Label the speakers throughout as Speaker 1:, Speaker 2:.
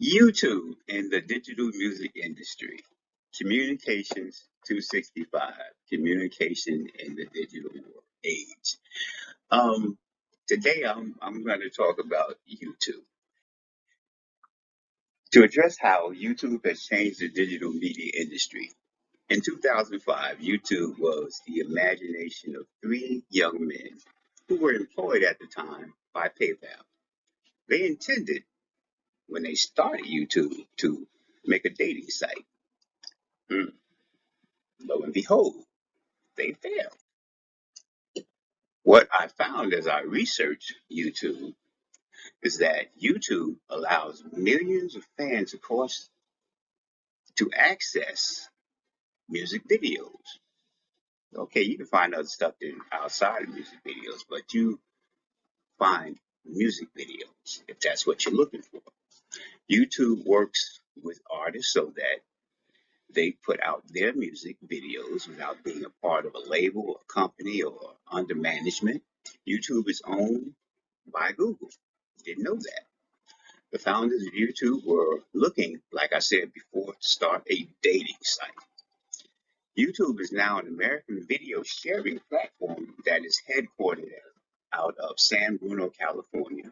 Speaker 1: YouTube in the digital music industry. Communications 265. Communication in the digital age. Um, Today I'm going to talk about YouTube. To address how YouTube has changed the digital media industry. In 2005, YouTube was the imagination of three young men who were employed at the time by PayPal. They intended, when they started YouTube, to make a dating site. Hmm. Lo and behold, they failed. What I found as I researched YouTube is that YouTube allows millions of fans across to access music videos. Okay, you can find other stuff outside of music videos, but you find music videos if that's what you're looking for. YouTube works with artists so that they put out their music videos without being a part of a label or company or under management. YouTube is owned by Google. Didn't know that. The founders of YouTube were looking, like I said before, to start a dating site. YouTube is now an American video sharing platform that is headquartered out of San Bruno, California.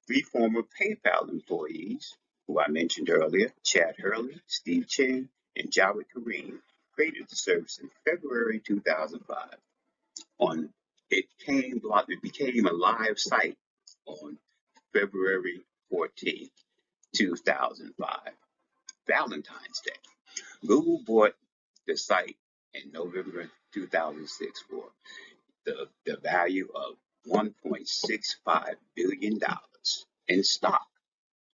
Speaker 1: Three former PayPal employees, who I mentioned earlier, Chad Hurley, Steve Chen, and Jawed Kareem, created the service in February 2005. On it became a live site on February 14th, 2005, Valentine's Day. Google bought the site in November 2006 for the value of $1.65 billion in stock.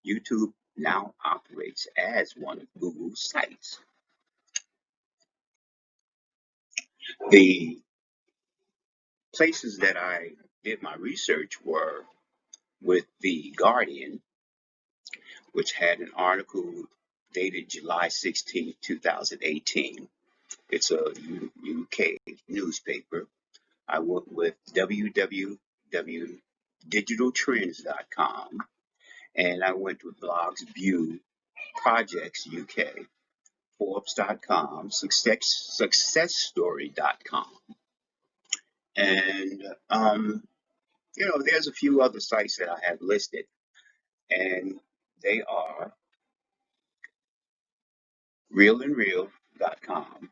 Speaker 1: YouTube now operates as one of Google's sites. The places that I did my research were with The Guardian, which had an article dated July 16, 2018. It's a UK newspaper. I went with www.digitaltrends.com, and I went with Blogs View Projects UK, Forbes.com, Successstory.com. And, there's a few other sites that I have listed, and they are realandreal.com,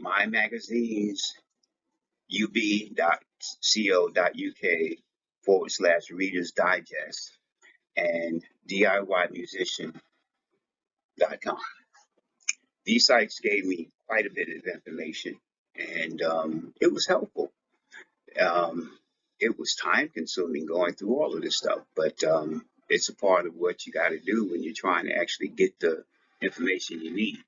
Speaker 1: mymagazinesub.co.uk/Reader's Digest, and DIYmusician.com. These sites gave me quite a bit of information, and it was helpful. Um, it was time consuming going through all of this stuff, but it's a part of what you got to do when you're trying to actually get the information you need.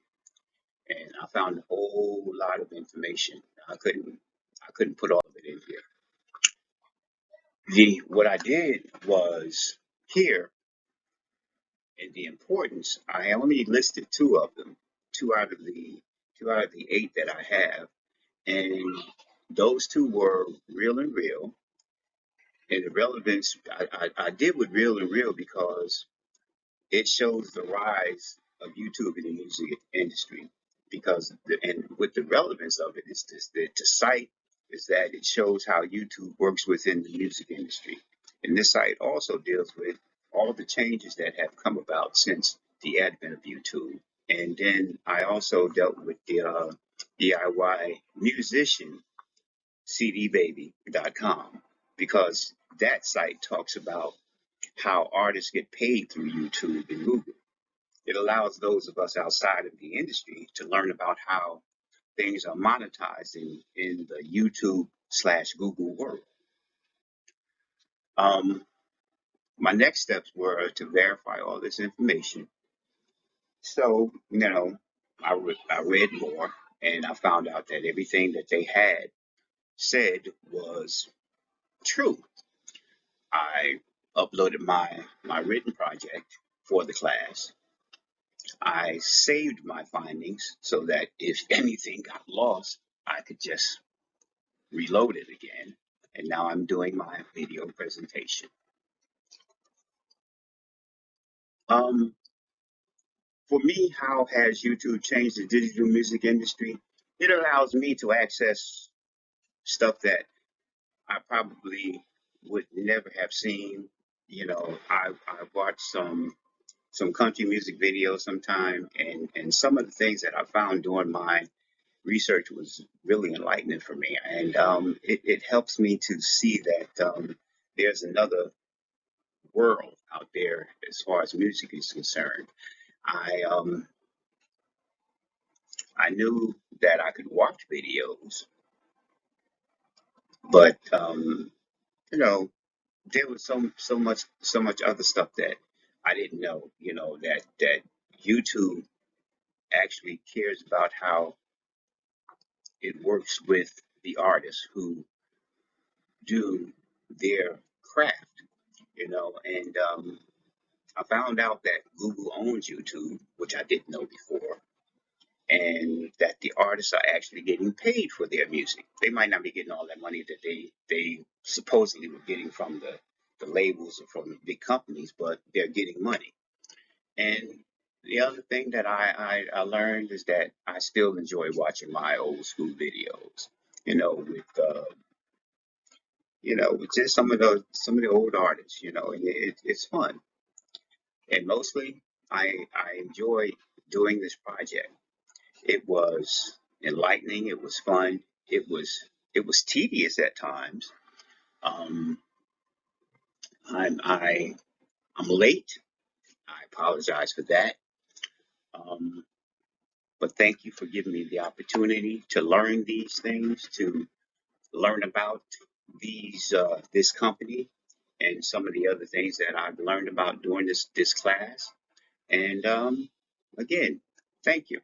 Speaker 1: And I found a whole lot of information. I couldn't put all of it in here. What I did was here in the importance. I only listed two of them, two out of the eight that I have, and those two were Real and Real. And the relevance I did with Real and Real because it shows the rise of YouTube in the music industry. And with the relevance of it is this: the site is that it shows how YouTube works within the music industry. And this site also deals with all of the changes that have come about since the advent of YouTube. And then I also dealt with the DIY musician cdbaby.com, because that site talks about how artists get paid through YouTube and Google. It allows those of us outside of the industry to learn about how things are monetized in the YouTube/Google world. Um, my next steps were to verify all this information. So, I read more, and I found out that everything that they had said was true. I uploaded my written project for the class. I saved my findings so that if anything got lost, I could just reload it again. And now I'm doing my video presentation. Um, for me, how has YouTube changed the digital music industry? It allows me to access stuff that I probably would never have seen. I watched some country music videos sometime, and some of the things that I found during my research was really enlightening for me, and it helps me to see that there's another world out there as far as music is concerned. I um, I knew that I could watch videos, but you know, there was so much other stuff that I didn't know. That YouTube actually cares about how it works with the artists who do their craft. And I found out that Google owns YouTube, which I didn't know before, and that the artists are actually getting paid for their music. They might not be getting all that money that they supposedly were getting from the labels or from the big companies, but they're getting money. And the other thing that I learned is that I still enjoy watching my old school videos, with just some of the old artists, and it's fun. And mostly I enjoy doing this project. It was enlightening. It was fun. It was tedious at times. Um, I'm late. I apologize for that. Um, but thank you for giving me the opportunity to learn these things, to learn about this company and some of the other things that I've learned about during this class. And again, thank you.